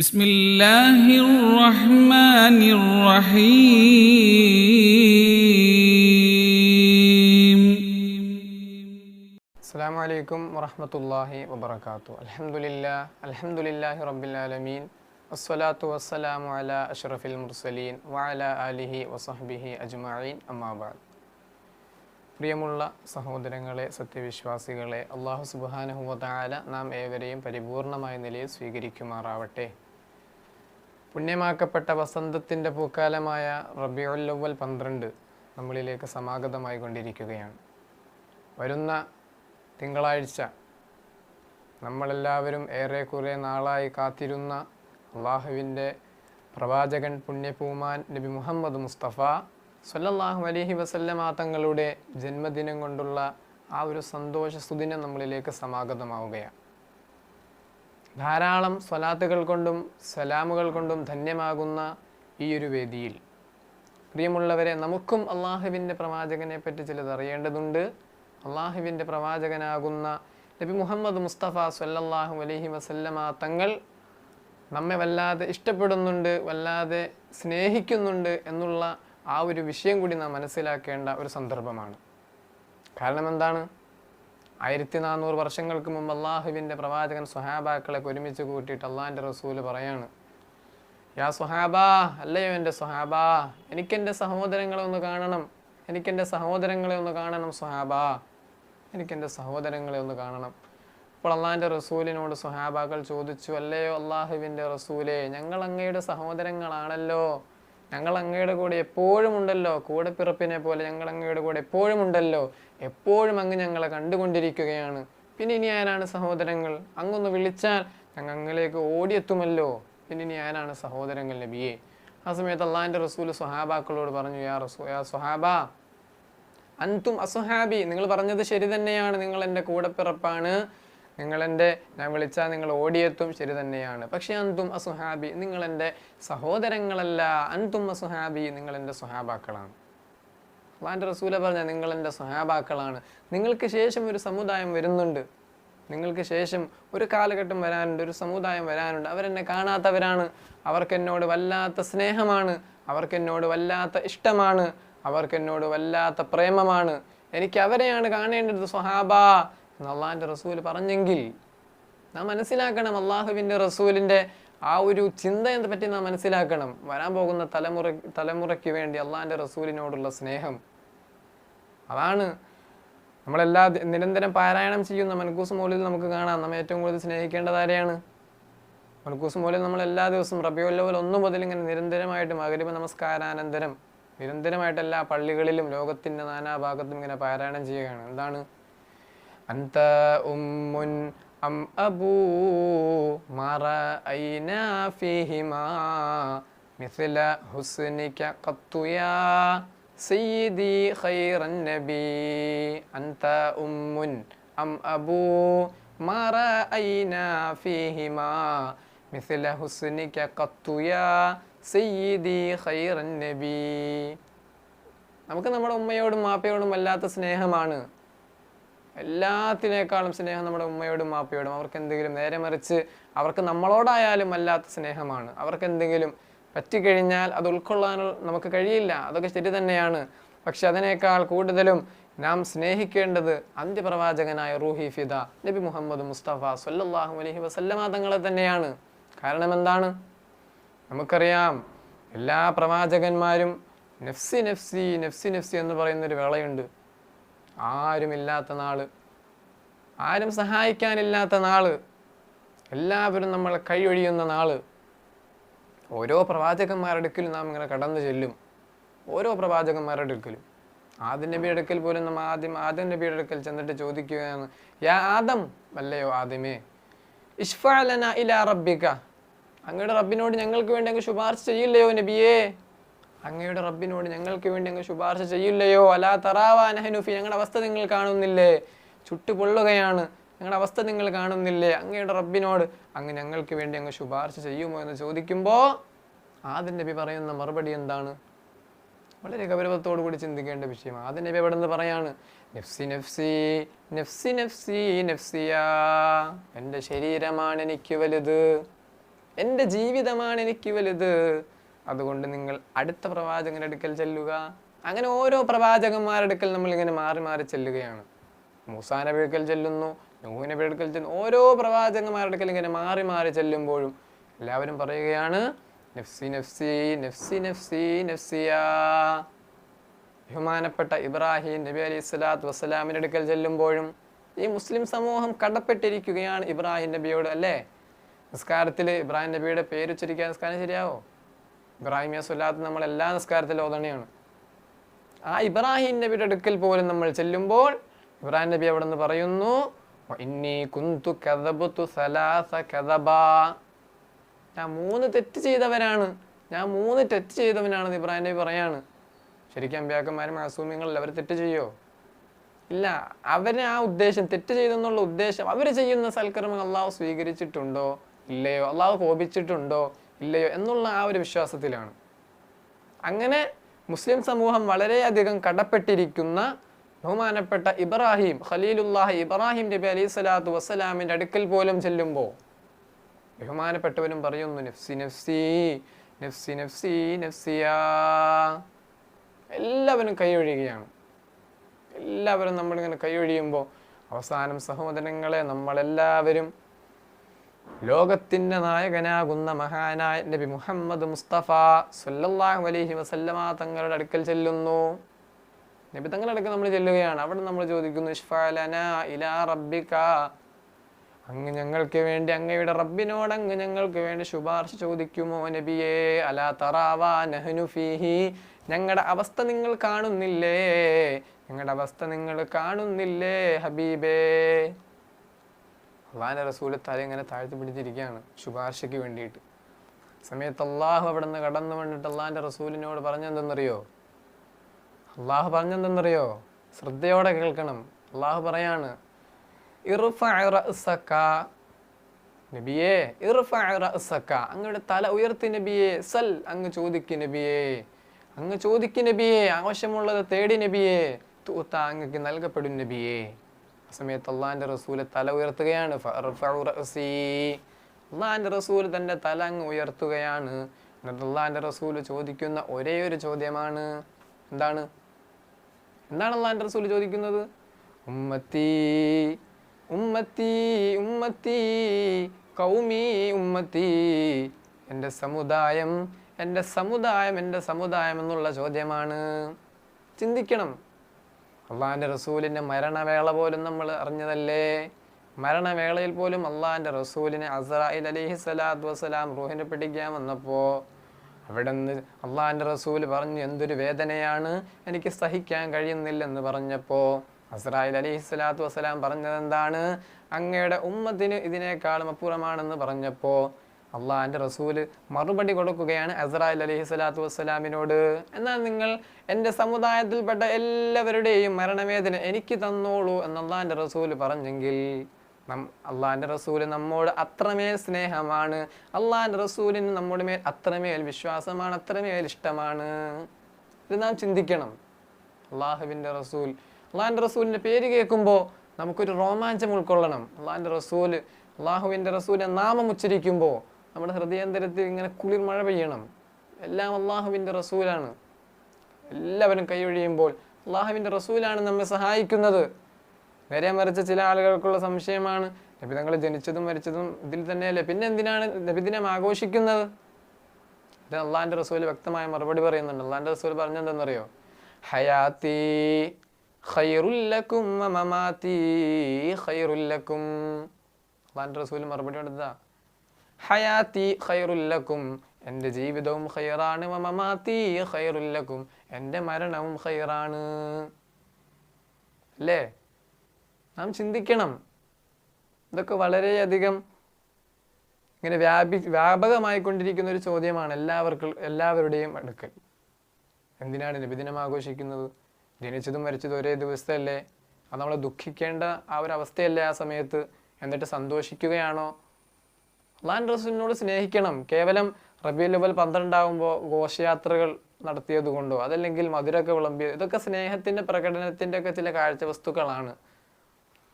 بسم الله الرحمن الرحيم. السلام عليكم ورحمة الله وبركاته. الحمد لله رب العالمين والصلاة والسلام على أشرف المرسلين وعلى آله وصحبه أجمعين أما بعد. പ്രിയമുള്ള സഹോദരങ്ങളെ, സത്യവിശ്വാസികളെ, അല്ലാഹു സുബ്ഹാനഹു വ തആല നാം ഏവരെയും പരിപൂർണമായ നിലയിൽ സ്വീകരിക്കുമാറാവട്ടെ. പുണ്യമാക്കപ്പെട്ട വസന്തത്തിൻ്റെ പൂക്കാലമായ റബീഉൽ അവ്വൽ 12 നമ്മളിലേക്ക് സമാഗതമായി കൊണ്ടിരിക്കുകയാണ്. വരുന്ന തിങ്കളാഴ്ച നമ്മളെല്ലാവരും ഏറെക്കുറെ നാളായി കാത്തിരുന്ന അള്ളാഹുവിൻ്റെ പ്രവാചകൻ പുണ്യപൂമാൻ നബി മുഹമ്മദ് മുസ്തഫ സ്വല്ലല്ലാഹു അലൈഹി വസല്ലമ തങ്ങളുടെ ജന്മദിനം കൊണ്ടുള്ള ആ ഒരു സന്തോഷ സുദിനം നമ്മളിലേക്ക് സമാഗതമാവുകയാണ്. ധാരാളം സ്വലാത്തുകൾ കൊണ്ടും സലാമുകൾ കൊണ്ടും ധന്യമാകുന്ന ഈ ഒരു വേദിയിൽ പ്രിയമുള്ളവരെ, നമുക്കും അള്ളാഹുവിൻ്റെ പ്രവാചകനെ പറ്റി ചിലത് അറിയേണ്ടതുണ്ട്. അള്ളാഹുവിൻ്റെ പ്രവാചകനാകുന്ന നബി മുഹമ്മദ് മുസ്തഫ സ്വല്ലല്ലാഹു അലൈഹി വസല്ലമ തങ്ങൾ നമ്മെ വല്ലാതെ ഇഷ്ടപ്പെടുന്നുണ്ട്, വല്ലാതെ സ്നേഹിക്കുന്നുണ്ട് എന്നുള്ള ആ ഒരു വിഷയം കൂടി നാം മനസ്സിലാക്കേണ്ട ഒരു സന്ദർഭമാണ്. കാരണം എന്താണ്? 1400 വർഷങ്ങൾക്ക് മുമ്പ് അള്ളാഹുവിൻ്റെ പ്രവാചകൻ സ്വഹാബാക്കളെ ഒരുമിച്ച് കൂട്ടിയിട്ട് അള്ളാഹിൻ്റെ റസൂല് പറയാണ്, യാ സ്വഹാബാ, അല്ലയോ എൻ്റെ സ്വഹാബാ, എനിക്കെൻ്റെ സഹോദരങ്ങളെ ഒന്ന് കാണണം, എനിക്കെൻ്റെ സഹോദരങ്ങളെ ഒന്ന് കാണണം സ്വഹാബാ, എനിക്കെൻ്റെ സഹോദരങ്ങളെ ഒന്ന് കാണണം. അപ്പോൾ അള്ളാഹിൻ്റെ റസൂലിനോട് സ്വഹാബാക്കൾ ചോദിച്ചു, അല്ലയോ അള്ളാഹുവിൻ്റെ റസൂലേ, ഞങ്ങൾ അങ്ങയുടെ സഹോദരങ്ങളാണല്ലോ, ഞങ്ങൾ അങ്ങയുടെ കൂടെ എപ്പോഴും ഉണ്ടല്ലോ, കൂടെ പിറപ്പിനെ പോലെ ഞങ്ങൾ അങ്ങയുടെ കൂടെ എപ്പോഴും ഉണ്ടല്ലോ, എപ്പോഴും അങ്ങ് ഞങ്ങളെ കണ്ടുകൊണ്ടിരിക്കുകയാണ്, പിന്നെ ഇനി ആരാണ് സഹോദരങ്ങൾ? അങ്ങൊന്ന് വിളിച്ചാൽ ഞങ്ങൾ അങ്ങിലേക്ക് ഓടിയെത്തുമല്ലോ, പിന്നെ ഇനി ആരാണ് സഹോദരങ്ങൾ നബിയെ? ആ സമയത്ത് അള്ളാഹിൻ്റെ റസൂൽ സ്വഹാബാക്കളോട് പറഞ്ഞു, യാ സ്വഹാബാ അൻതും അസ്ഹാബി, നിങ്ങൾ പറഞ്ഞത് ശരി തന്നെയാണ്, നിങ്ങൾ എൻ്റെ കൂടെ പിറപ്പാണ്, ഞാൻ വിളിച്ചാൽ നിങ്ങൾ ഓടിയെത്തും, ശരി തന്നെയാണ്. പക്ഷെ അൻതും അസ്ഹാബി, നിങ്ങൾ എൻ്റെ സഹോദരങ്ങളല്ല, അൻതും അസ്ഹാബി, നിങ്ങൾ എൻ്റെ സ്വഹാബാക്കളാണ്. അള്ളാഹിൻ്റെ റസൂല പറഞ്ഞ നിങ്ങൾ എൻ്റെ സ്വഹാബാക്കളാണ്. നിങ്ങൾക്ക് ശേഷം ഒരു സമുദായം വരുന്നുണ്ട്, നിങ്ങൾക്ക് ശേഷം ഒരു കാലഘട്ടം വരാനുണ്ട്, ഒരു സമുദായം വരാനുണ്ട്. അവരെന്നെ കാണാത്തവരാണ്, അവർക്കെന്നോട് വല്ലാത്ത സ്നേഹമാണ്, അവർക്കെന്നോട് വല്ലാത്ത ഇഷ്ടമാണ്, അവർക്കെന്നോട് വല്ലാത്ത പ്രേമമാണ്, എനിക്ക് അവരെയാണ് കാണേണ്ടത് സ്വഹാബാ എന്ന് അള്ളാഹിൻ്റെ റസൂൽ പറഞ്ഞെങ്കിൽ നാം മനസ്സിലാക്കണം, അള്ളാഹുവിൻ്റെ റസൂലിൻ്റെ ആ ഒരു ചിന്തയെ പറ്റി നാം മനസ്സിലാക്കണം. വരാൻ പോകുന്ന തലമുറയ്ക്ക് വേണ്ടി അള്ളാഹിൻ്റെ റസൂലിനോടുള്ള സ്നേഹം, അതാണ് നമ്മളെല്ലാ നിരന്തരം പാരായണം ചെയ്യുന്ന മൻകൂസ് മൗലിദിൽ നമുക്ക് കാണാം. നമ്മൾ ഏറ്റവും കൂടുതൽ സ്നേഹിക്കേണ്ടത് ആരെയാണ്? മൻകൂസ് മൗലിദ് നമ്മൾ എല്ലാ ദിവസവും റബീഉൽ അവ്വൽ 1 മുതൽ ഇങ്ങനെ നിരന്തരമായിട്ട് മഗ്‌രിബ് നമസ്കാരാനന്തരം നിരന്തരമായിട്ട് എല്ലാ പള്ളികളിലും ലോകത്തിൻ്റെ നാനാഭാഗത്തും ഇങ്ങനെ പാരായണം ചെയ്യുകയാണ്. എന്താണ്? അൻത ഉമ്മുൻ അം അബൂ മറഅയ്നാ ഫീഹിമാ മിസ്ല ഹുസ്നിക ഖത്തു യാ സയ്യിദി ഖൈറൻ നബി. അൻത ഉമ്മുൻ അം അബൂ മറഅയ്നാ ഫീഹിമാ മിസ്ല ഹുസ്നിക ഖത്തു യാ സയ്യിദി ഖൈറൻ നബി. നമുക്ക് നമ്മുടെ ഉമ്മയോടും മാപ്പയോടും വല്ലാത്ത സ്നേഹമാണ്. എല്ലാത്തിനേക്കാളും സ്നേഹം നമ്മുടെ ഉമ്മയോടും മാപ്പയോടും. അവർക്ക് എന്തെങ്കിലും, നേരെ മറിച്ച് അവർക്ക് നമ്മളോടായാലും വല്ലാത്ത സ്നേഹമാണ്. അവർക്ക് എന്തെങ്കിലും പറ്റിക്കഴിഞ്ഞാൽ അത് ഉൾക്കൊള്ളാൻ നമുക്ക് കഴിയില്ല, അതൊക്കെ ശരി തന്നെയാണ്. പക്ഷെ അതിനേക്കാൾ കൂടുതലും നാം സ്നേഹിക്കേണ്ടത് അന്ത്യപ്രവാചകനായ റൂഹി ഫിദ നബി മുഹമ്മദ് മുസ്തഫ സ്വല്ലല്ലാഹു അലൈഹി വസല്ലമ തങ്ങളെ തന്നെയാണ്. കാരണം എന്താണ്? നമുക്കറിയാം, എല്ലാ പ്രവാചകന്മാരും നഫ്സി നഫ്സി നഫ്സി നഫ്സി എന്ന് പറയുന്നൊരു വേളയുണ്ട്. ആരുമില്ലാത്ത നാള്, ആരും സഹായിക്കാനില്ലാത്ത നാള്, എല്ലാവരും നമ്മളെ കൈയൊഴിയുന്ന നാള്. ഓരോ പ്രവാചകന്മാരുടെ അടുക്കലും നാം ഇങ്ങനെ കടന്നു ചെല്ലും, ഓരോ പ്രവാചകന്മാരുടെ അടുക്കലും. ആദ്യ നബിയുടെ അടുക്കൽ പോലും നമ്മൾ ആദ്യം നബിയുടെ അടുക്കൽ ചെന്നിട്ട് ചോദിക്കുകയാണ്, യാ ആദം, അല്ലയോ ആദമേ, ഇശ്ഫഅ ലനാ ഇലാ റബ്ബിക, അങ്ങയുടെ റബ്ബിനോട് ഞങ്ങൾക്ക് വേണ്ടി അങ്ങ് ശുപാർശ ചെയ്യില്ലയോ നബിയേ? അങ്ങയുടെ റബ്ബിനോട് ഞങ്ങൾക്ക് വേണ്ടി അങ്ങ് ശുപാർശ ചെയ്യില്ലയോ? അലാ തറാവാ നഹ്നു ഫീ, ഞങ്ങളുടെ അവസ്ഥ നിങ്ങൾ കാണുന്നില്ലേ? ചുട്ടുപൊള്ളുകയാണ്, ഞങ്ങളുടെ അവസ്ഥ നിങ്ങൾ കാണുന്നില്ലേ? അങ്ങയുടെ റബ്ബിനോട് അങ്ങ് ഞങ്ങൾക്ക് വേണ്ടി അങ്ങ് ശുപാർശ ചെയ്യുമോ എന്ന് ചോദിക്കുമ്പോൾ ആദ്യ നബി പറയുന്ന മറുപടി എന്താണ്? വളരെ ഗൗരവത്തോടു കൂടി ചിന്തിക്കേണ്ട വിഷയമാണ്. ആദ്യ നബി അവിടെ നിന്ന് പറയാണ്, നഫ്സി നഫ്സി നഫ്സി നഫ്സി നഫ്സിയാ, എൻ്റെ ശരീരമാണ് എനിക്ക് വലുത്, എൻ്റെ ജീവിതമാണ് എനിക്ക് വലുത്, അതുകൊണ്ട് നിങ്ങൾ അടുത്ത പ്രവാചകന്റെ അടുക്കൽ ചെല്ലുക. അങ്ങനെ ഓരോ പ്രവാചകന്മാരുടെ അടുക്കൽ നമ്മൾ ഇങ്ങനെ മാറി മാറി ചെല്ലുകയാണ്. മൂസാ നബി അടുക്കൽ ചെല്ലുന്നു, നൂഹ് നബി അടുക്കൽ ചെല്ലുന്നു. ഓരോ പ്രവാചകന്മാരുടെ അടുക്കൽ ഇങ്ങനെ മാറി മാറി ചെല്ലുമ്പോഴും എല്ലാവരും പറയുകയാണ് നഫ്സി നഫ്സി നഫ്സി നഫ്സി നഫ്സിയാ. ബഹുമാനപ്പെട്ട ഇബ്രാഹിം നബി അലൈഹി സ്വലാത്തു വസ്സലാമിന്റെ അടുക്കൽ ചെല്ലുമ്പോഴും ഈ മുസ്ലിം സമൂഹം കടപ്പെട്ടിരിക്കുകയാണ് ഇബ്രാഹിം നബിയോട്, അല്ലേ? നിസ്കാരത്തിൽ ഇബ്രാഹിം നബിയുടെ പേരുച്ചരിക്കാൻ നിസ്കാരം ശരിയാവോ? ഇബ്രാഹിമിയ സ്വലാത്ത് നമ്മൾ എല്ലാ നിസ്കാരത്തിലും ഓതണയാണ്. ആ ഇബ്രാഹിം നബിയുടെ അടുക്കൽ പോലും നമ്മൾ ചെല്ലുമ്പോൾ ഇബ്രാഹിം നബി അവിടെ നിന്ന് പറയുന്നു, ഞാൻ 3 തെറ്റ് ചെയ്തവനാണ്, ഞാൻ 3 തെറ്റ് ചെയ്തവനാണെന്ന് ഇബ്രാഹിം നബി പറയാണ്. ശരിക്കും അമ്പിയാക്കന്മാരും മാസൂമിങ്ങളിൽ അവർ തെറ്റ് ചെയ്യോ? ഇല്ല. അവരെ ആ ഉദ്ദേശം, തെറ്റ് ചെയ്തെന്നുള്ള ഉദ്ദേശം, അവർ ചെയ്യുന്ന സൽക്കർമ്മങ്ങൾ അള്ളാഹു സ്വീകരിച്ചിട്ടുണ്ടോ ഇല്ലയോ, അള്ളാഹു കോപിച്ചിട്ടുണ്ടോ ഇല്ലയോ എന്നുള്ള ആ ഒരു വിശ്വാസത്തിലാണ്. അങ്ങനെ മുസ്ലിം സമൂഹം വളരെയധികം കടപ്പെട്ടിരിക്കുന്ന ബഹുമാനപ്പെട്ട ഇബ്രാഹിം ഖലീലുല്ലാഹി ഇബ്രാഹിം നബി അലൈഹി സ്വലാത്തു വസ്സലാമിന്റെ അടുക്കൽ പോലും ചെല്ലുമ്പോൾ ബഹുമാനപ്പെട്ടവരും പറയുന്നു നഫ്സി നഫ്സി നഫ്സി നഫ്സി നഫ്സിയാ. എല്ലാവരും കൈയൊഴിയുകയാണ്. എല്ലാവരും നമ്മളിങ്ങനെ കൈയൊഴിയുമ്പോൾ അവസാനം സഹോദരങ്ങളെ നമ്മളെല്ലാവരും ലോകത്തിൻ്റെ നായകനാകുന്ന മഹാനായ നബി മുഹമ്മദ് മുസ്തഫ സല്ലല്ലാഹു അലൈഹി വസല്ലമ തങ്ങളുടെ അടുക്കൽ ചെല്ലുന്നു. നബി തങ്ങളുടെ അടുക്കൽ നമ്മൾ ചെല്ലുകയാണ്. അവിടെ നമ്മൾ ചോദിക്കുന്നു ഇശ്ഫഅ ലനാ ഇലാ റബ്ബിക, അങ്ങ് ഞങ്ങൾക്ക് വേണ്ടി അങ്ങയുടെ റബ്ബിനോട് അങ്ങ് ഞങ്ങൾക്ക് വേണ്ടി ശുപാർശ ചോദിക്കുമോ നബിയേ? അലാ തറാവാ നഹ്നു ഫീഹി, ഞങ്ങളുടെ അവസ്ഥ നിങ്ങൾ കാണുന്നില്ലേ? ഞങ്ങളുടെ അവസ്ഥ നിങ്ങൾ കാണുന്നില്ലേ ഹബീബേ? അള്ളാഹിന്റെ റസൂല് തല ഇങ്ങനെ താഴ്ത്തി പിടിച്ചിരിക്കുകയാണ് ശുപാർശയ്ക്ക് വേണ്ടിയിട്ട്. സമയത്ത് അള്ളാഹു അവിടെ നിന്ന് കടന്നു വന്നിട്ട് അള്ളാഹിന്റെ റസൂലിനോട് പറഞ്ഞെന്തെന്നറിയോ? അള്ളാഹു പറഞ്ഞെന്തെന്നറിയോ? ശ്രദ്ധയോടെ കേൾക്കണം. അള്ളാഹു പറയാണ് നബിയേ, അങ്ങയുടെ തല ഉയർത്തി നബിയേ, സൽ, അങ്ങ് ചോദിക്ക് നബിയേ, അങ്ങ് ചോദിക്ക് നബിയേ, ആവശ്യമുള്ളത് തേടി നബിയേ, തൂത്ത, അങ്ങക്ക് നൽകപ്പെടും നബിയേ. ആ സമയത്ത് അള്ളാഹിന്റെ റസൂല് തല ഉയർത്തുകയാണ്. അള്ളാഹിന്റെ റസൂല് തന്റെ തല അങ്ങ് ഉയർത്തുകയാണ്. എന്നിട്ട് അള്ളാഹിന്റെ റസൂല് ചോദിക്കുന്ന ഒരേ ഒരു ചോദ്യമാണ്. എന്താണ് അള്ളാഹിന്റെ റസൂല് ചോദിക്കുന്നത്? ഉമ്മത്തി ഉമ്മത്തി ഉമ്മത്തി കൗമി ഉമ്മത്തി, എൻ്റെ സമുദായം എൻ്റെ സമുദായം എൻ്റെ സമുദായം എന്നുള്ള ചോദ്യമാണ്. ചിന്തിക്കണം. അള്ളാഹിന്റെ റസൂലിന്റെ മരണവേള പോലും നമ്മൾ അറിഞ്ഞതല്ലേ? മരണവേളയിൽ പോലും അള്ളാഹിന്റെ റസൂലിനെ അസ്രായിൽ അലൈഹി സ്വലാത്തു വസ്സലാം റൂഹിനെ പിടിക്കാൻ വന്നപ്പോ അവിടെ നിന്ന് അള്ളാഹിന്റെ റസൂല് പറഞ്ഞു, എന്തൊരു വേദനയാണ്, എനിക്ക് സഹിക്കാൻ കഴിയുന്നില്ലെന്ന് പറഞ്ഞപ്പോ അസ്രായിൽ അലൈഹി സ്വലാത്തു വസ്സലാം പറഞ്ഞത് എന്താണ്? അങ്ങയുടെ ഉമ്മത്തിന് ഇതിനേക്കാളും അപ്പുറമാണെന്ന് പറഞ്ഞപ്പോ അള്ളാഹിന്റെ റസൂല് മറുപടി കൊടുക്കുകയാണ് അസ്രായിൽ അലൈഹി സ്വലാത്തു വസ്സലാമിനോട്, എന്നാൽ നിങ്ങൾ എൻ്റെ സമുദായത്തിൽപ്പെട്ട എല്ലാവരുടെയും മരണവേദന എനിക്ക് തന്നോളൂ എന്ന് അള്ളാഹിന്റെ റസൂല് പറഞ്ഞെങ്കിൽ അള്ളാഹിന്റെ റസൂല് നമ്മോട് അത്രമേൽ സ്നേഹമാണ്, അള്ളാഹിന്റെ റസൂലിന് നമ്മുടെ മേൽ അത്രമേൽ വിശ്വാസമാണ്, അത്രമേൽ ഇഷ്ടമാണ്. ഇത് നാം ചിന്തിക്കണം. അള്ളാഹുവിന്റെ റസൂൽ, അള്ളാഹിന്റെ റസൂലിന്റെ പേര് കേൾക്കുമ്പോൾ നമുക്കൊരു രോമാഞ്ചം ഉൾക്കൊള്ളണം. അള്ളാഹിന്റെ റസൂല്, അള്ളാഹുവിന്റെ റസൂലിന്റെ നാമം ഉച്ചരിക്കുമ്പോൾ നമ്മുടെ ഹൃദയാന്തരത്തിൽ ഇങ്ങനെ കുളിർ മഴ പെയ്യണം. എല്ലാം അള്ളാഹുവിന്റെ റസൂലാണ്. എല്ലാവരും കൈയൊഴിയുമ്പോൾ അള്ളാഹുവിന്റെ റസൂലാണ് നമ്മെ സഹായിക്കുന്നത്. നേരെ മറിച്ച് ചില ആളുകൾക്കുള്ള സംശയമാണ്, നബി തങ്ങൾ ജനിച്ചതും മരിച്ചതും ഇതിൽ തന്നെയല്ലേ, പിന്നെ എന്തിനാണ് നബിദിനം ആഘോഷിക്കുന്നത്? ഇത് അള്ളാഹിന്റെ റസൂല് വ്യക്തമായ മറുപടി പറയുന്നുണ്ട്. അള്ളാഹിന്റെ റസൂൽ പറഞ്ഞെന്തെന്നറിയോ? ഹയാത്തി ഖൈറുൽ ലക്കും വമമാതി ഖൈറുൽ ലക്കും. അള്ളാഹിന്റെ റസൂൽ മറുപടി കൊടുത്തതാ, ഹയാത്തി ഖൈറുൽ ലക്കും, എൻ്റെ ജീവിതവും ഖൈറാണ്, വമമാതി ഖൈറുൽ ലക്കും, എൻ്റെ മരണവും ഖൈറാണ്. അല്ലേ? നാം ചിന്തിക്കണം. ഇതൊക്കെ വളരെയധികം ഇങ്ങനെ വ്യാപകമായിക്കൊണ്ടിരിക്കുന്ന ഒരു ചോദ്യമാണ് എല്ലാവരുടെയും അടുക്കൽ. എന്തിനാണ് നബിദിനം ആഘോഷിക്കുന്നത്? ജനിച്ചതും മരിച്ചതും ഒരേ ദിവസത്തല്ലേ? അത് നമ്മളെ ദുഃഖിക്കേണ്ട ആ ഒരു അവസ്ഥയല്ലേ ആ സമയത്ത്? എന്നിട്ട് സന്തോഷിക്കുകയാണോ? അള്ളാഹുവിന്റെ റസൂലിനോട് സ്നേഹിക്കണം. കേവലം റബീഉൽ അവ്വൽ 12 ആകുമ്പോൾ ഘോഷയാത്രകൾ നടത്തിയത് കൊണ്ടോ അതല്ലെങ്കിൽ മധുരമൊക്കെ വിളമ്പിയത്, ഇതൊക്കെ സ്നേഹത്തിന്റെ പ്രകടനത്തിന്റെ ഒക്കെ ചില കാഴ്ച വസ്തുക്കളാണ്.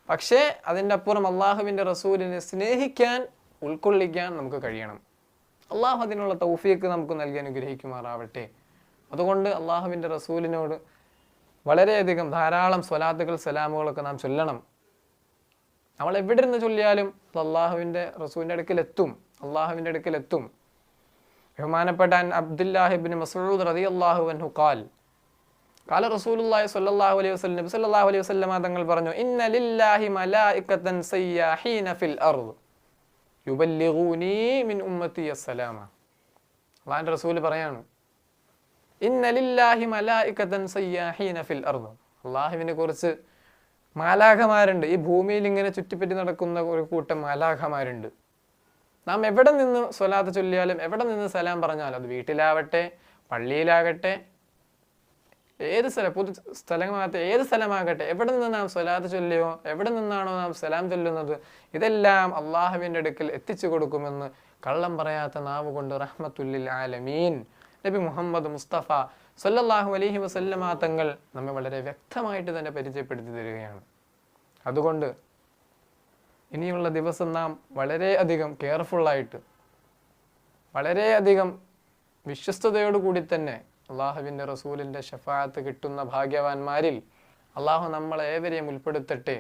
പക്ഷേ അതിൻ്റെ അപ്പുറം അള്ളാഹുവിന്റെ റസൂലിനെ സ്നേഹിക്കാൻ, ഉൾക്കൊള്ളിക്കാൻ നമുക്ക് കഴിയണം. അള്ളാഹു അതിനുള്ള തൗഫീക്ക് നമുക്ക് നൽകി അനുഗ്രഹിക്കുമാറാവട്ടെ. അതുകൊണ്ട് അള്ളാഹുവിൻ്റെ റസൂലിനോട് വളരെയധികം ധാരാളം സ്വലാത്തുകൾ സലാമുകളൊക്കെ നാം ചൊല്ലണം. നമ്മൾ എവിടെ ഇരുന്ന് ചൊല്ലിയാലും അത് അള്ളാഹുവിൻ്റെ റസൂലിൻ്റെ അടുക്കലെത്തും, അള്ളാഹുവിൻ്റെ അടുക്കലെത്തും. ബഹുമാനപ്പെട്ട അബ്ദുല്ലാഹി ഇബ്നു മസ്ഊദ് റളിയല്ലാഹു അൻഹു ഖാല റസൂലുള്ളാഹി സ്വല്ലല്ലാഹു അലൈഹി വസല്ലം, നബി സല്ലല്ലാഹു അലൈഹി വസല്ലം തങ്ങൾ പറഞ്ഞു, ഇന്ന ലില്ലാഹി മലായികതൻ സയ്യാഹീന ഫിൽ അർദ് യുബല്ലിഗൂനി മിൻ ഉമ്മത്തി അസ്സലാമ. അല്ലാഹുവിൻ്റെ റസൂൽ പറയാണ്, ഇന്ന ലില്ലാഹി മലായികതൻ സയ്യാഹീന ഫിൽ അർദ്. അള്ളാഹുവിനെ കുറിച്ച് മാലാഖമാരുണ്ട്, ഈ ഭൂമിയിൽ ഇങ്ങനെ ചുറ്റിപ്പറ്റി നടക്കുന്ന ഒരു കൂട്ടം മാലാഖമാരുണ്ട്. നാം എവിടെ നിന്ന് സ്വലാത്ത് ചൊല്ലിയാലും എവിടെ നിന്ന് സലാം പറഞ്ഞാലും, അത് വീട്ടിലാവട്ടെ പള്ളിയിലാകട്ടെ ഏത് പൊതു സ്ഥലമാകട്ടെ ഏത് സ്ഥലമാകട്ടെ, എവിടെ നിന്ന് നാം സ്വലാത്ത് ചൊല്ലിയോ എവിടെ നിന്നാണോ നാം സലാം ചൊല്ലുന്നത്, ഇതെല്ലാം അള്ളാഹുവിൻ്റെ അടുക്കൽ എത്തിച്ചു കൊടുക്കുമെന്ന് കള്ളം പറയാത്ത നാവ് കൊണ്ട് റഹ്മത്തുല്ലിൽ ആലമീൻ നബി മുഹമ്മദ് മുസ്തഫ സല്ലല്ലാഹു അലൈഹി വസല്ലമ തങ്ങൾ നമ്മെ വളരെ വ്യക്തമായിട്ട് തന്നെ പരിചയപ്പെടുത്തി തരികയാണ്. അതുകൊണ്ട് ഇനിയുള്ള ദിവസം നാം വളരെയധികം കെയർഫുള്ളായിട്ട് വളരെയധികം വിശ്വസ്തയോടുകൂടി തന്നെ അള്ളാഹുവിൻ്റെ റസൂലിൻ്റെ ഷഫാഅത്ത് കിട്ടുന്ന ഭാഗ്യവാന്മാരിൽ അള്ളാഹു നമ്മളെ ഏവരെയും ഉൾപ്പെടുത്തട്ടെ.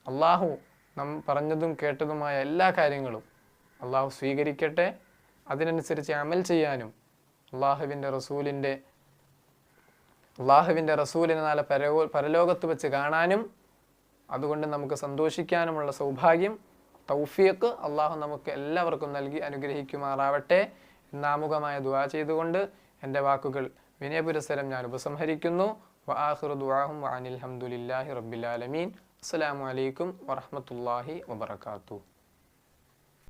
അള്ളാഹു നാം പറഞ്ഞതും കേട്ടതുമായ എല്ലാ കാര്യങ്ങളും അള്ളാഹു സ്വീകരിക്കട്ടെ. അതിനനുസരിച്ച് അമൽ ചെയ്യാനും അള്ളാഹുവിൻ്റെ റസൂലിനെ നാളെ പരലോകത്ത് വെച്ച് കാണാനും അതുകൊണ്ട് നമുക്ക് സന്തോഷിക്കാനുമുള്ള സൗഭാഗ്യം തൗഫീഖ് അള്ളാഹു നമുക്ക് എല്ലാവർക്കും നൽകി അനുഗ്രഹിക്കുമാറാവട്ടെ എന്നാമുഖമായ ദുആ ചെയ്തുകൊണ്ട് എൻ്റെ വാക്കുകൾ വിനയപുരസരം ഞാൻ ഉപസംഹരിക്കുന്നു. വആഖിറു ദുആഹും വഅനിൽ ഹംദുലില്ലാഹി റബ്ബിൽ ആലമീൻ. അസ്സലാമു അലൈക്കും വറഹ്മത്തുള്ളാഹി വബറകാതുഹു.